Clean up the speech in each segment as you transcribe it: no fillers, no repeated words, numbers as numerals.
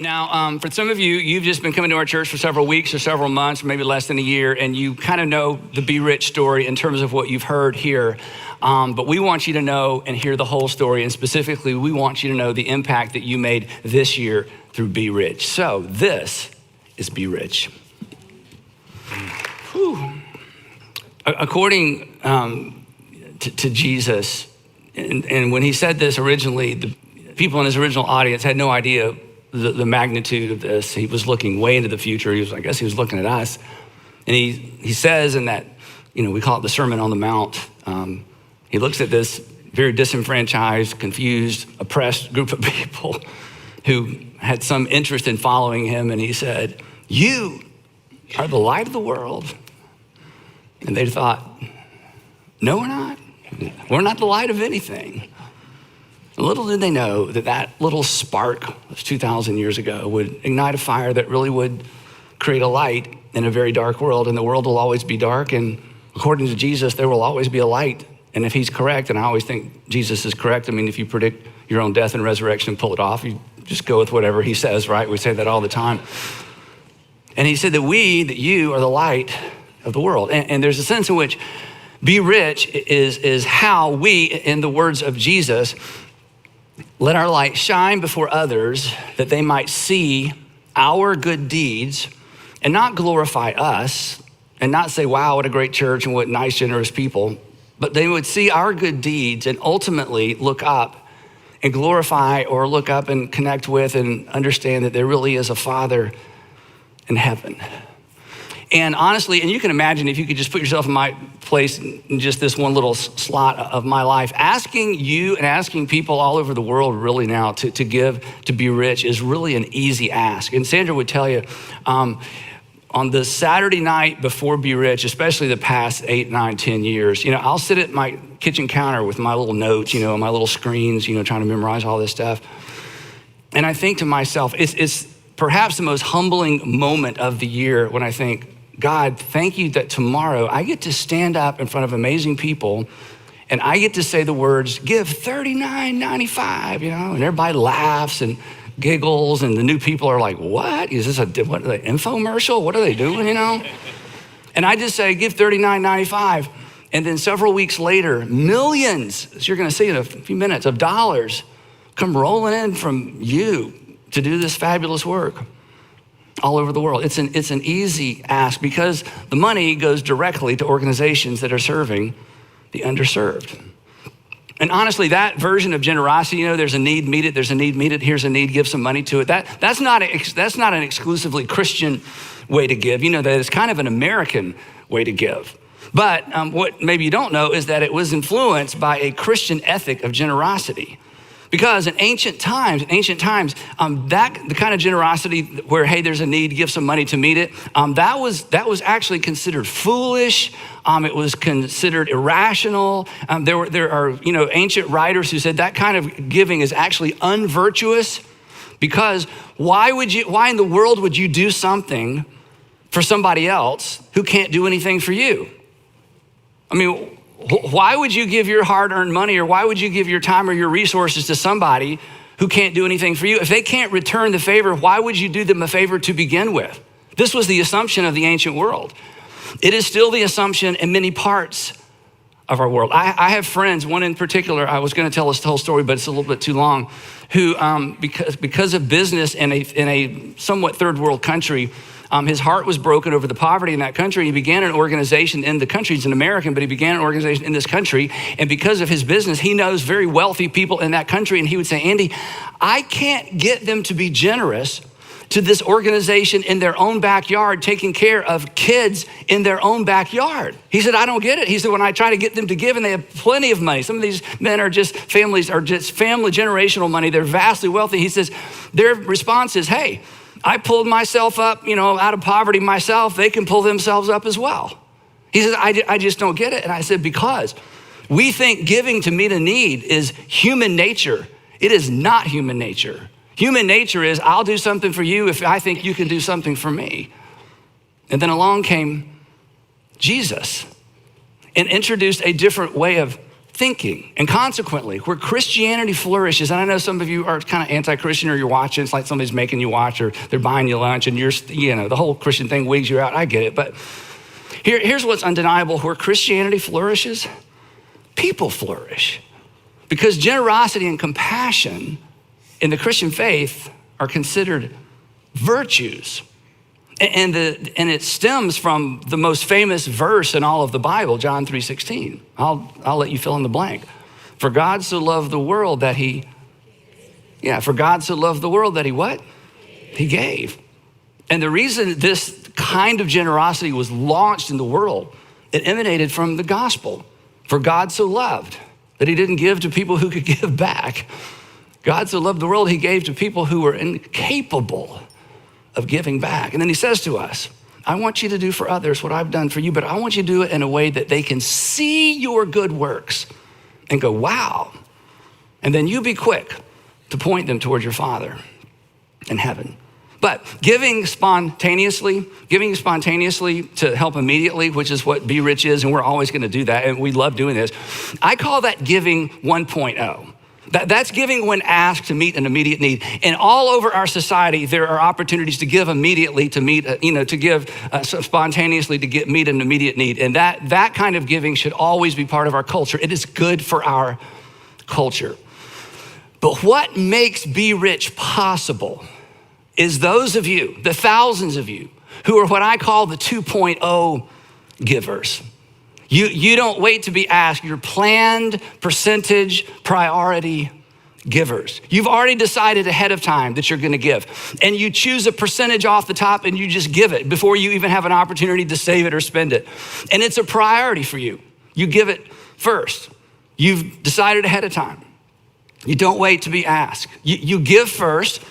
Now, for some of you, you've just been coming to our church for several weeks or several months, or maybe less than a year, and you kind of know the Be Rich story in terms of what you've heard here. But we want you to know and hear the whole story, and specifically, we want you to know the impact that you made this year through Be Rich. So this is Be Rich. Whew. According to Jesus, and when he said this originally, the people in his original audience had no idea the magnitude of this. He was looking way into the future. I guess he was looking at us. And he says in that, we call it the Sermon on the Mount. He looks at this very disenfranchised, confused, oppressed group of people who had some interest in following him. And he said, "You are the light of the world." And they thought, "No, we're not. We're not the light of anything." Little did they know that little spark of 2,000 years ago would ignite a fire that really would create a light in a very dark world. And the world will always be dark. And according to Jesus, there will always be a light. And if he's correct, and I always think Jesus is correct. I mean, if you predict your own death and resurrection and pull it off, you just go with whatever he says, right? We say that all the time. And he said that you are the light of the world. And there's a sense in which Be Rich is how we, in the words of Jesus, let our light shine before others that they might see our good deeds and not glorify us and not say, "Wow, what a great church and what nice, generous people," but they would see our good deeds and ultimately look up and glorify or look up and connect with and understand that there really is a Father in heaven. And honestly, and you can imagine if you could just put yourself in my place in just this one little slot of my life, asking you and asking people all over the world really now to give, to Be Rich is really an easy ask. And Sandra would tell you, on the Saturday night before Be Rich, especially the past 8, 9, 10 years, I'll sit at my kitchen counter with my little notes, my little screens, trying to memorize all this stuff. And I think to myself, it's perhaps the most humbling moment of the year when I think, God, thank you that tomorrow I get to stand up in front of amazing people and I get to say the words, "Give $39.95, and everybody laughs and giggles and the new people are like, "What? Is this an infomercial? What are they doing, And I just say, "Give $39.95. And then several weeks later, millions, as you're gonna see in a few minutes, of dollars come rolling in from you to do this fabulous work all over the world. It's an easy ask because the money goes directly to organizations that are serving the underserved. And honestly, that version of generosity, there's a need, meet it. There's a need, meet it. Here's a need, give some money to it. That's not an exclusively Christian way to give. That it's kind of an American way to give. But what maybe you don't know is that it was influenced by a Christian ethic of generosity. Because in ancient times, the kind of generosity where, hey, there's a need, give some money to meet it, that was actually considered foolish. It was considered irrational. There are ancient writers who said that kind of giving is actually unvirtuous. Because why in the world would you do something for somebody else who can't do anything for you? I mean, why would you give your hard-earned money or why would you give your time or your resources to somebody who can't do anything for you? If they can't return the favor, why would you do them a favor to begin with? This was the assumption of the ancient world. It is still the assumption in many parts of our world. I have friends, one in particular, I was gonna tell this whole story, but it's a little bit too long, who because of business in a somewhat third world country, his heart was broken over the poverty in that country. He began an organization in the country. He's an American, but he began an organization in this country. And because of his business, he knows very wealthy people in that country. And he would say, "Andy, I can't get them to be generous to this organization in their own backyard, taking care of kids in their own backyard." He said, "I don't get it." He said, "When I try to get them to give and they have plenty of money, some of these men are just family generational money. They're vastly wealthy." He says, their response is, "Hey, I pulled myself up, out of poverty myself. They can pull themselves up as well." He says, I just don't get it. And I said, because we think giving to meet a need is human nature. It is not human nature. Human nature is, I'll do something for you if I think you can do something for me. And then along came Jesus and introduced a different way of thinking. And consequently, where Christianity flourishes, and I know some of you are kind of anti-Christian, or you're watching, it's like somebody's making you watch, or they're buying you lunch, and the whole Christian thing wigs you out. I get it, but here's what's undeniable. Where Christianity flourishes, people flourish. Because generosity and compassion in the Christian faith are considered virtues. And it stems from the most famous verse in all of the Bible, John 3:16. I'll let you fill in the blank. For God so loved the world that he what? He gave. And the reason this kind of generosity was launched in the world, it emanated from the gospel. For God so loved that he didn't give to people who could give back. God so loved the world, he gave to people who were incapable of giving back. And then he says to us, I want you to do for others what I've done for you, but I want you to do it in a way that they can see your good works and go, wow. And then you be quick to point them toward your Father in heaven. But giving spontaneously to help immediately, which is what Be Rich is, and we're always gonna do that, and we love doing this. I call that giving 1.0. That's giving when asked to meet an immediate need. And all over our society, there are opportunities to give immediately, to meet, to give spontaneously, to meet an immediate need. And that kind of giving should always be part of our culture. It is good for our culture. But what makes Be Rich possible is those of you, the thousands of you, who are what I call the 2.0 givers. You don't wait to be asked. You're planned, percentage, priority givers. You've already decided ahead of time that you're gonna give. And you choose a percentage off the top and you just give it before you even have an opportunity to save it or spend it. And it's a priority for you. You give it first. You've decided ahead of time. You don't wait to be asked. You give first,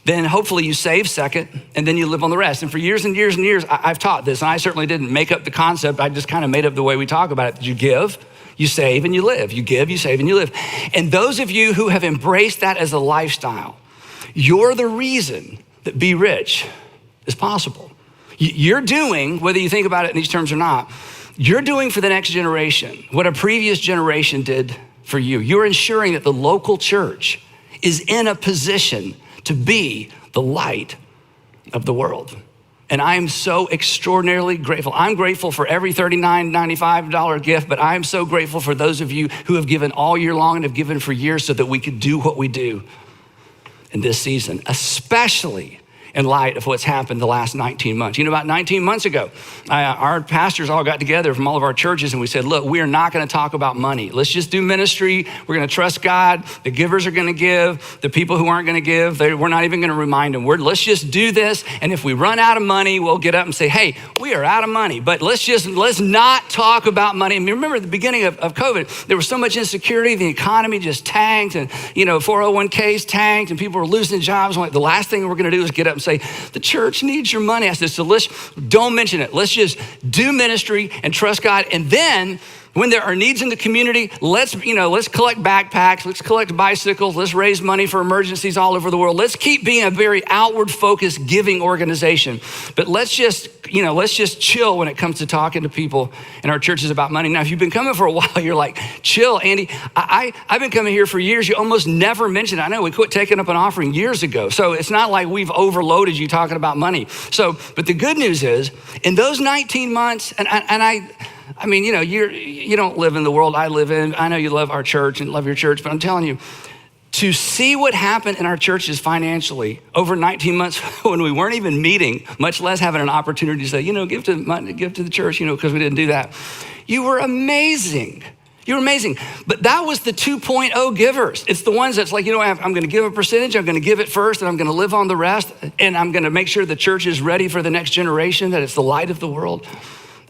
then hopefully you save second, and then you live on the rest. And for years and years and years, I've taught this, and I certainly didn't make up the concept. I just kind of made up the way we talk about it. That you give, you save, and you live. You give, you save, and you live. And those of you who have embraced that as a lifestyle, you're the reason that Be Rich is possible. You're doing, whether you think about it in these terms or not, you're doing for the next generation what a previous generation did for you. You're ensuring that the local church is in a position to be the light of the world. And I am so extraordinarily grateful. I'm grateful for every $39.95 gift, but I'm so grateful for those of you who have given all year long and have given for years so that we could do what we do in this season, especially in light of what's happened the last 19 months. About 19 months ago, our pastors all got together from all of our churches and we said, look, we are not gonna talk about money. Let's just do ministry. We're gonna trust God. The givers are gonna give. The people who aren't gonna give, we're not even gonna remind them. Let's just do this. And if we run out of money, we'll get up and say, hey, we are out of money, but let's not talk about money. I mean, remember at the beginning of COVID, there was so much insecurity. The economy just tanked and 401ks tanked and people were losing jobs. The last thing we're gonna do is get up and say, the church needs your money. I said, so don't mention it. Let's just do ministry and trust God. And then when there are needs in the community, let's collect backpacks, let's collect bicycles, let's raise money for emergencies all over the world. Let's keep being a very outward focused giving organization. But let's just chill when it comes to talking to people in our churches about money. Now, if you've been coming for a while, you're like, chill, Andy. I've been coming here for years. You almost never mention it. I know we quit taking up an offering years ago. So it's not like we've overloaded you talking about money. But the good news is in those 19 months, you don't live in the world I live in. I know you love our church and love your church, but I'm telling you, to see what happened in our churches financially over 19 months when we weren't even meeting, much less having an opportunity to say, give to the church, because we didn't do that. You were amazing. You were amazing. But that was the 2.0 givers. It's the ones that's like, I'm gonna give a percentage, I'm gonna give it first, and I'm gonna live on the rest, and I'm gonna make sure the church is ready for the next generation, that it's the light of the world.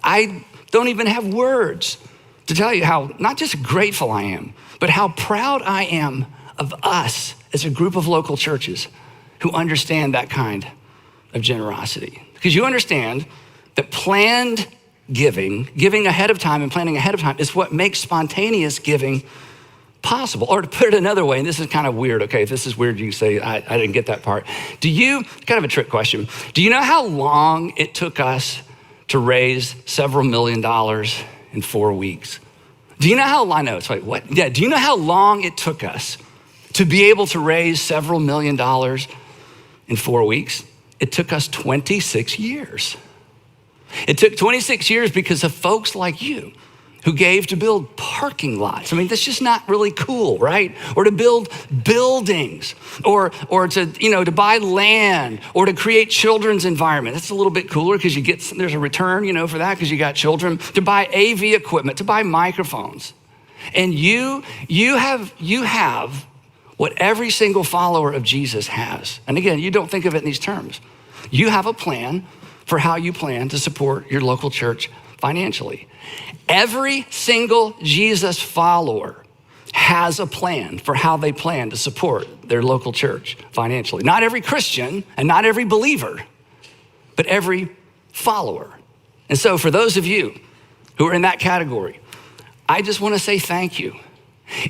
I don't even have words to tell you how not just grateful I am, but how proud I am of us as a group of local churches who understand that kind of generosity. Because you understand that planned giving ahead of time and planning ahead of time is what makes spontaneous giving possible. Or to put it another way, and this is kind of weird, okay? If this is weird, you can say, I didn't get that part. Kind of a trick question. Do you know how long it took us to raise several $1 million in 4 weeks? Do you know how, I know, it's like, what? Yeah, do you know how long it took us to be able to raise several $1 million in 4 weeks? It took us 26 years. It took 26 years because of folks like you who gave to build parking lots. I mean, that's just not really cool, right? Or to build buildings, or to, to buy land, or to create children's environment. That's a little bit cooler because there's a return, for that because you got children. To buy AV equipment, to buy microphones. And you have what every single follower of Jesus has. And again, you don't think of it in these terms. You have a plan for how you plan to support your local church financially. Every single Jesus follower has a plan for how they plan to support their local church financially. Not every Christian and not every believer, but every follower. And so for those of you who are in that category, I just want to say thank you.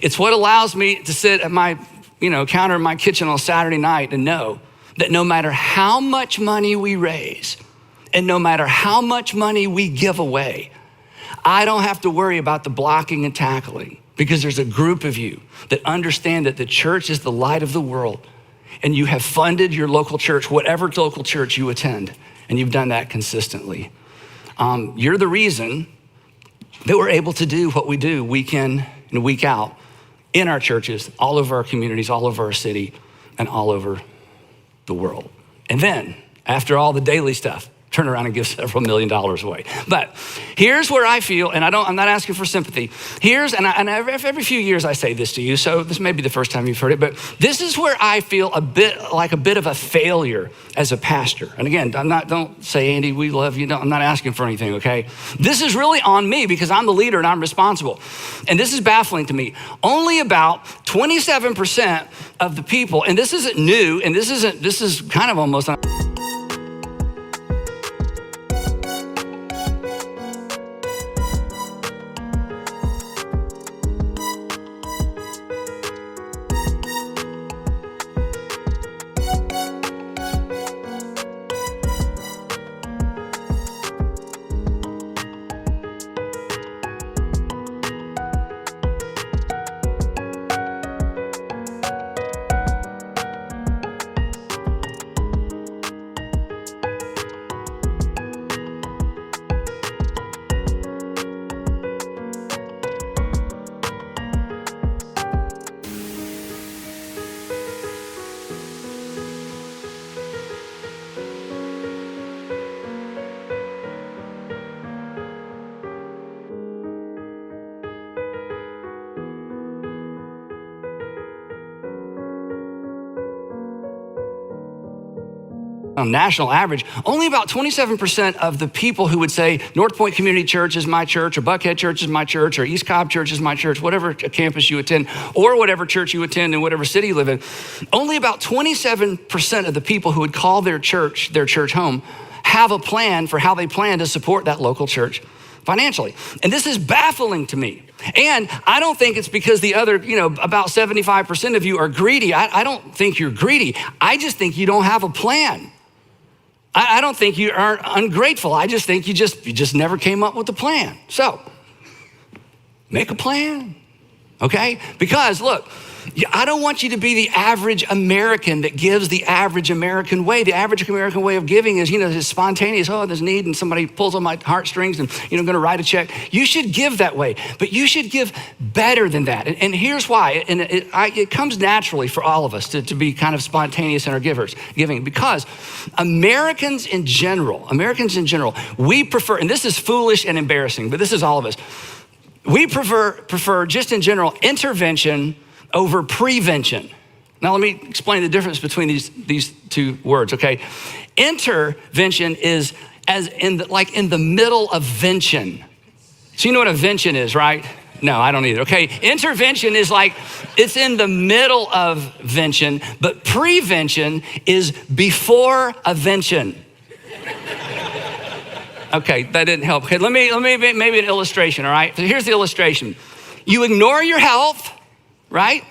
It's what allows me to sit at my counter in my kitchen on Saturday night and know that no matter how much money we raise and no matter how much money we give away, I don't have to worry about the blocking and tackling because there's a group of you that understand that the church is the light of the world, and you have funded your local church, whatever local church you attend, and you've done that consistently. You're the reason that we're able to do what we do week in and week out in our churches, all over our communities, all over our city, and all over the world. And then, after all the daily stuff, turn around and give several $1 million away. But here's where I feel, and I'm not asking for sympathy. Every few years I say this to you, so this may be the first time you've heard it, but this is where I feel a bit of a failure as a pastor. And again, don't say, Andy, we love you. I'm not asking for anything, okay? This is really on me because I'm the leader and I'm responsible. And this is baffling to me. Only about 27% of the people, and this isn't new, and this is kind of almost national average, only about 27% of the people who would say North Point Community Church is my church, or Buckhead Church is my church, or East Cobb Church is my church, whatever campus you attend, or whatever church you attend in whatever city you live in, only about 27% of the people who would call their church home have a plan for how they plan to support that local church financially. And this is baffling to me. And I don't think it's because the other, about 75% of you are greedy. I don't think you're greedy. I just think you don't have a plan. I don't think you are ungrateful. I just think you just never came up with a plan. So make a plan, okay? Because look, I don't want you to be the average American that gives the average American way. The average American way of giving is, is spontaneous. Oh, there's need and somebody pulls on my heartstrings and, going to write a check. You should give that way, but you should give better than that. And here's why. And it comes naturally for all of us to be kind of spontaneous in our giving, because Americans in general, we prefer, and this is foolish and embarrassing, but this is all of us. We prefer just in general intervention over prevention. Now let me explain the difference between these two words, okay? Intervention is in the middle of vention. So you know what a vention is, right? No, I don't either, okay? Intervention is it's in the middle of vention, but prevention is before a vention. Okay, that didn't help. Okay, let me maybe an illustration, all right? So here's the illustration. You ignore your health, right?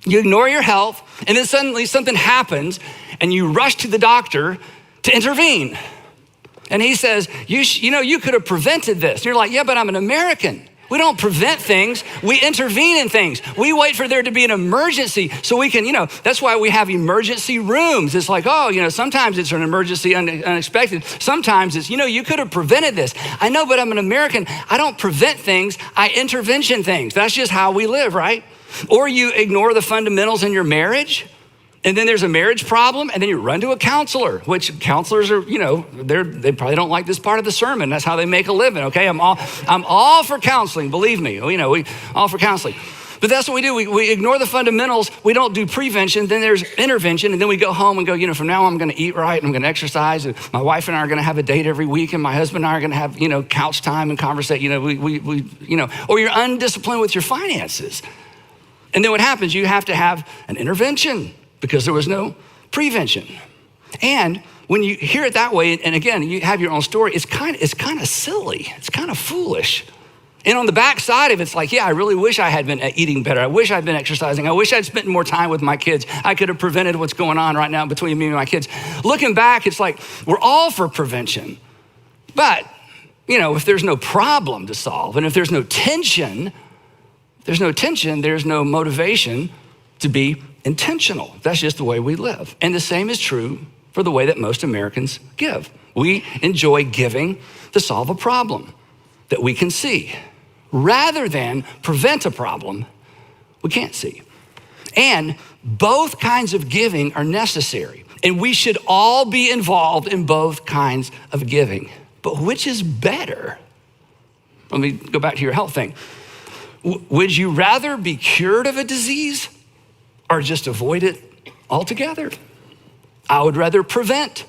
You ignore your health, and then suddenly something happens, and you rush to the doctor to intervene. And he says, you could have prevented this. And you're like, yeah, but I'm an American. We don't prevent things, we intervene in things. We wait for there to be an emergency so we can, that's why we have emergency rooms. It's like, sometimes it's an emergency unexpected. Sometimes it's, you could have prevented this. I know, but I'm an American. I don't prevent things, I intervention things. That's just how we live, right? Or you ignore the fundamentals in your marriage. And then there's a marriage problem, and then you run to a counselor, which counselors are, they probably don't like this part of the sermon. That's how they make a living, okay? I'm all for counseling, believe me. We all for counseling. But that's what we do. We ignore the fundamentals. We don't do prevention. Then there's intervention, and then we go home and go, from now on, I'm going to eat right, and I'm going to exercise, and my wife and I are going to have a date every week, and my husband and I are going to have, couch time and conversate. Or you're undisciplined with your finances. And then what happens? You have to have an intervention, because there was no prevention. And when you hear it that way, and again, you have your own story, it's kind of silly. It's kind of foolish. And on the back side of it, it's like, yeah, I really wish I had been eating better. I wish I'd been exercising. I wish I'd spent more time with my kids. I could have prevented what's going on right now between me and my kids. Looking back, it's like, we're all for prevention. But, if there's no problem to solve, and if there's no tension, there's no motivation to be intentional. That's just the way we live. And the same is true for the way that most Americans give. We enjoy giving to solve a problem that we can see, rather than prevent a problem we can't see. And both kinds of giving are necessary, and we should all be involved in both kinds of giving. But which is better? Let me go back to your health thing. Would you rather be cured of a disease or just avoid it altogether? I would rather prevent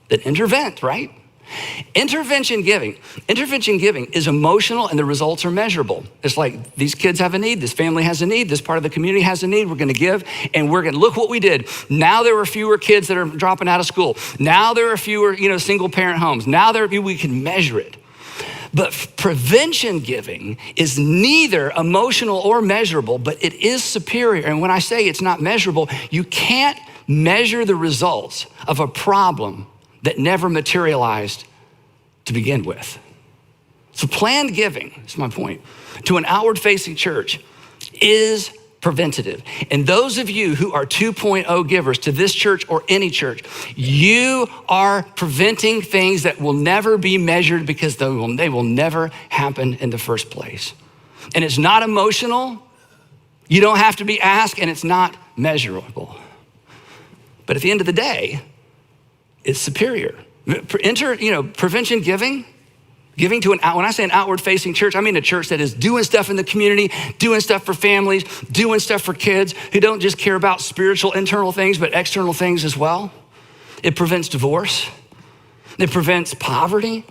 than intervent, right? Intervention giving is emotional, and the results are measurable. It's like, these kids have a need, this family has a need, this part of the community has a need, we're gonna give, and we're gonna, look what we did. Now there are fewer kids that are dropping out of school. Now there are fewer, single parent homes. Now we can measure it. But prevention giving is neither emotional or measurable, but it is superior. And when I say it's not measurable, you can't measure the results of a problem that never materialized to begin with. So planned giving, that's my point, to an outward-facing church is preventative. And those of you who are 2.0 givers to this church or any church, you are preventing things that will never be measured, because they will never happen in the first place. And it's not emotional. You don't have to be asked, and it's not measurable. But at the end of the day, it's superior. Prevention giving to when I say an outward-facing church, I mean a church that is doing stuff in the community, doing stuff for families, doing stuff for kids, who don't just care about spiritual internal things, but external things as well. It prevents divorce. It prevents poverty.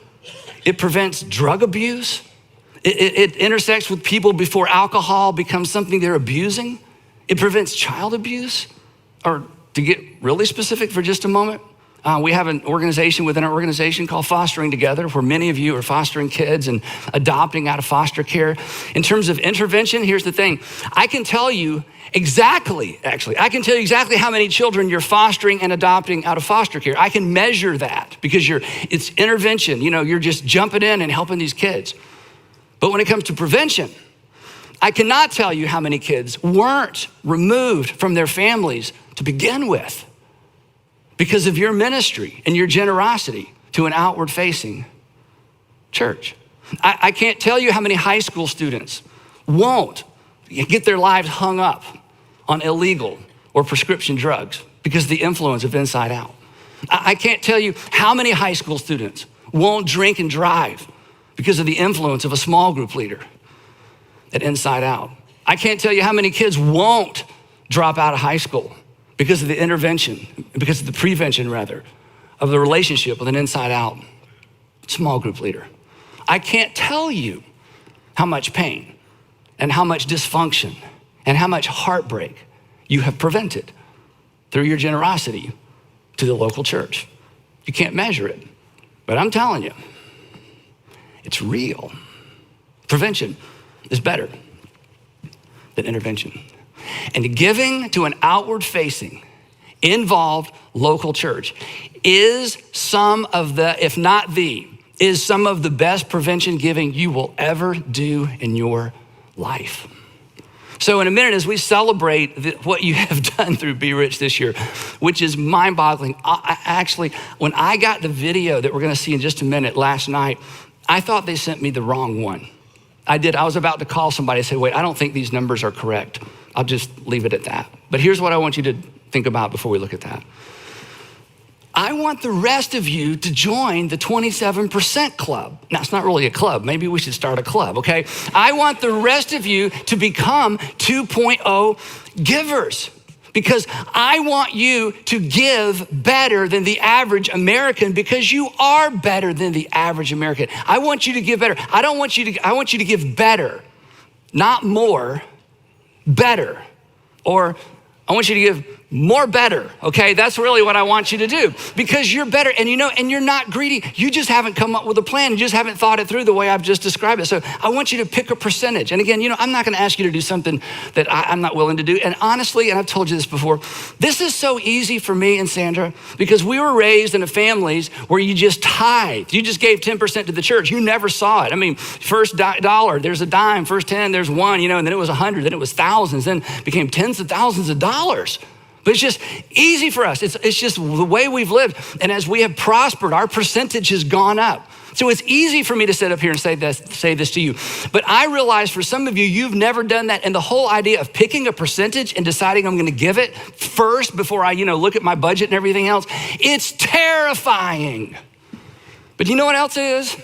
It prevents drug abuse. It intersects with people before alcohol becomes something they're abusing. It prevents child abuse. Or to get really specific for just a moment, we have an organization within our organization called Fostering Together, where many of you are fostering kids and adopting out of foster care. In terms of intervention, here's the thing. I can tell you exactly how many children you're fostering and adopting out of foster care. I can measure that, because it's intervention. You're just jumping in and helping these kids. But when it comes to prevention, I cannot tell you how many kids weren't removed from their families to begin with, because of your ministry and your generosity to an outward-facing church. I can't tell you how many high school students won't get their lives hung up on illegal or prescription drugs because of the influence of Inside Out. I can't tell you how many high school students won't drink and drive because of the influence of a small group leader at Inside Out. I can't tell you how many kids won't drop out of high school because of the intervention, because of the prevention rather, of the relationship with an Inside Out small group leader. I can't tell you how much pain and how much dysfunction and how much heartbreak you have prevented through your generosity to the local church. You can't measure it, but I'm telling you, it's real. Prevention is better than intervention. And giving to an outward-facing, involved local church is some of the, if not the, is some of the best prevention giving you will ever do in your life. So in a minute, as we celebrate what you have done through Be Rich this year, which is mind-boggling. Actually, when I got the video that we're gonna see in just a minute last night, I thought they sent me the wrong one. I did. I was about to call somebody and say, wait, I don't think these numbers are correct. I'll just leave it at that. But here's what I want you to think about before we look at that. I want the rest of you to join the 27% club. Now, it's not really a club. Maybe we should start a club, okay? I want the rest of you to become 2.0 givers because I want you to give better than the average American because you are better than the average American. I want you to give better. I want you to give better, not more, better. Or I want you to give more better, okay? That's really what I want you to do because you're better and and you're not greedy. You just haven't come up with a plan. You just haven't thought it through the way I've just described it. So I want you to pick a percentage. And again, I'm not gonna ask you to do something that I'm not willing to do. And honestly, and I've told you this before, this is so easy for me and Sandra because we were raised in a families where you just tithe. You just gave 10% to the church. You never saw it. I mean, first dollar, there's a dime. First 10, there's one, and then it was 100, then it was thousands, then it became tens of thousands of dollars. But it's just easy for us. It's just the way we've lived. And as we have prospered, our percentage has gone up. So it's easy for me to sit up here and say this to you. But I realize for some of you, you've never done that. And the whole idea of picking a percentage and deciding I'm gonna give it first before I look at my budget and everything else, it's terrifying. But you know what else it is?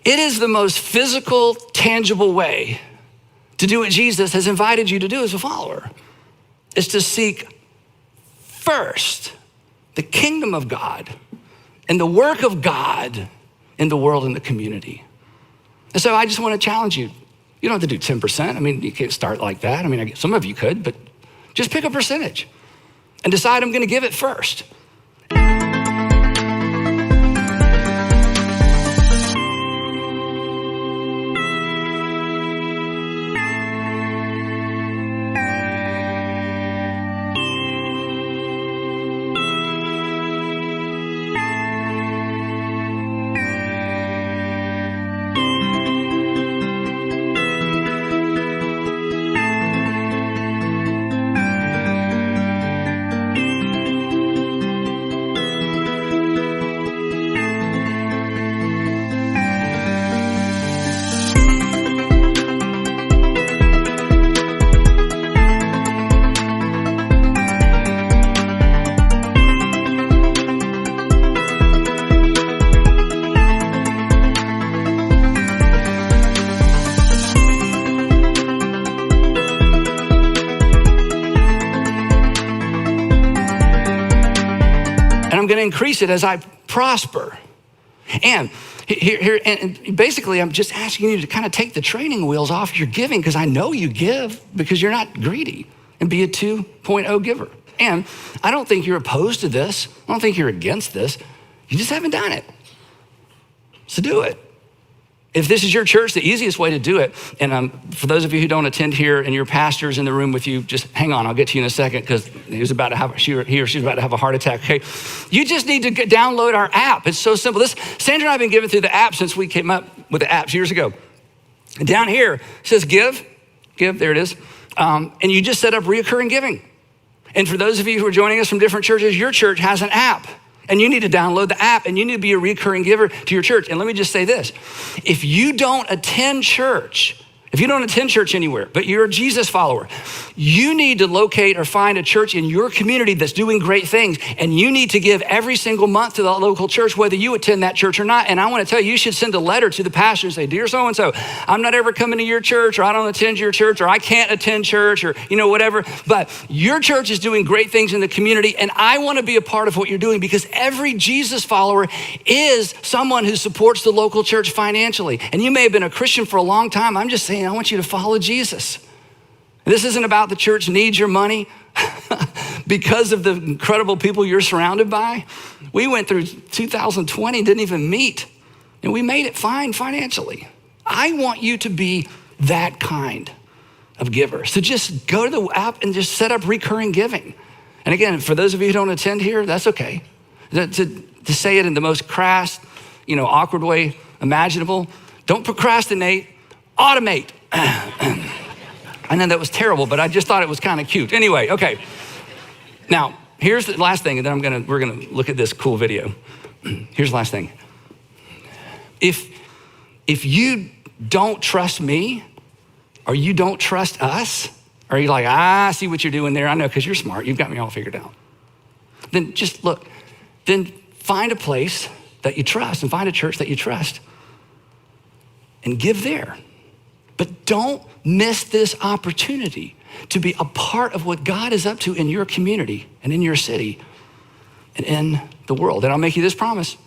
It is the most physical, tangible way to do what Jesus has invited you to do as a follower. Is to seek first the kingdom of God and the work of God in the world and the community. And so I just want to challenge you. You don't have to do 10%. I mean, you can't start like that. I mean, some of you could, but just pick a percentage and decide I'm going to give it first. I'm going to increase it as I prosper. And here, and basically, I'm just asking you to kind of take the training wheels off your giving because I know you give because you're not greedy and be a 2.0 giver. And I don't think you're opposed to this. I don't think you're against this. You just haven't done it. So do it. If this is your church, the easiest way to do it, and for those of you who don't attend here and your pastor's in the room with you, just hang on, I'll get to you in a second because he or she's about to have a heart attack, okay? You just need to download our app. It's so simple. Sandra and I have been giving through the app since we came up with the apps years ago. And down here, it says give, there it is. And you just set up reoccurring giving. And for those of you who are joining us from different churches, your church has an app. And you need to download the app and you need to be a recurring giver to your church. And let me just say this, if you don't attend church anywhere, but you're a Jesus follower, you need to locate or find a church in your community that's doing great things. And you need to give every single month to the local church, whether you attend that church or not. And I want to tell you, you should send a letter to the pastor and say, dear so-and-so, I'm not ever coming to your church, or I don't attend your church, or I can't attend church, or whatever. But your church is doing great things in the community. And I want to be a part of what you're doing because every Jesus follower is someone who supports the local church financially. And you may have been a Christian for a long time. I'm just saying, I want you to follow Jesus. This isn't about the church needs your money because of the incredible people you're surrounded by. We went through 2020, didn't even meet, and we made it fine financially. I want you to be that kind of giver. So just go to the app and just set up recurring giving. And again, for those of you who don't attend here, that's okay. To say it in the most crass, awkward way imaginable. Don't procrastinate, automate. I know that was terrible, but I just thought it was kind of cute. Anyway, okay. Now, here's the last thing, and then we're gonna look at this cool video. Here's the last thing. If you don't trust me, or you don't trust us, or you're like, I see what you're doing there, I know, because you're smart, you've got me all figured out. Then just look, then find a place that you trust and find a church that you trust and give there. But don't miss this opportunity to be a part of what God is up to in your community and in your city and in the world. And I'll make you this promise.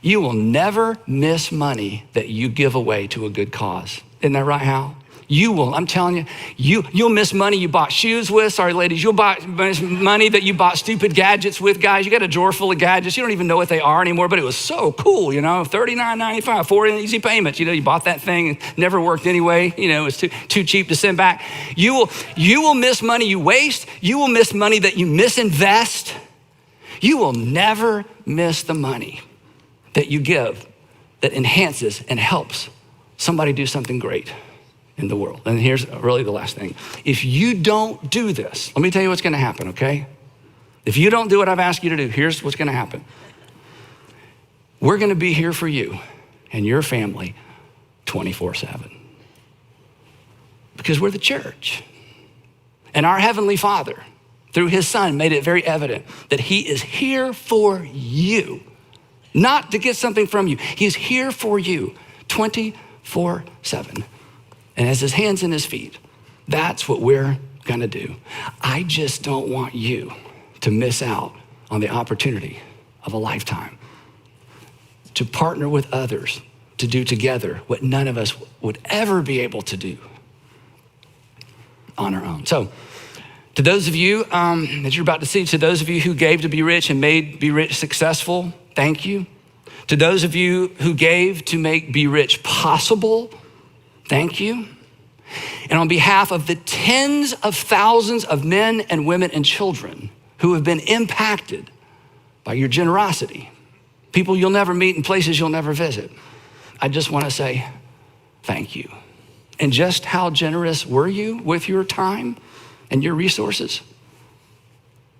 You will never miss money that you give away to a good cause. Isn't that right, Hal? You will, I'm telling you, you'll miss money you bought shoes with. Sorry, ladies, you'll miss money that you bought stupid gadgets with. Guys, you got a drawer full of gadgets. You don't even know what they are anymore, but it was so cool, $39.95, 4 easy payments. You bought that thing, it never worked anyway. It was too cheap to send back. You will miss money you waste. You will miss money that you misinvest. You will never miss the money that you give that enhances and helps somebody do something great in the world. And here's really the last thing. If you don't do this, let me tell you what's gonna happen, okay? If you don't do what I've asked you to do, here's what's gonna happen. We're gonna be here for you and your family 24/7. Because we're the church. And our Heavenly Father, through his Son, made it very evident that he is here for you, not to get something from you. He's here for you 24/7. And as his hands and his feet, that's what we're gonna do. I just don't want you to miss out on the opportunity of a lifetime to partner with others to do together what none of us would ever be able to do on our own. So to those of you that you're about to see, to those of you who gave to Be Rich and made Be Rich successful, thank you. To those of you who gave to make Be Rich possible, thank you. And on behalf of the tens of thousands of men and women and children who have been impacted by your generosity, people you'll never meet in places you'll never visit, I just want to say thank you. And just how generous were you with your time and your resources?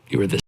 You were this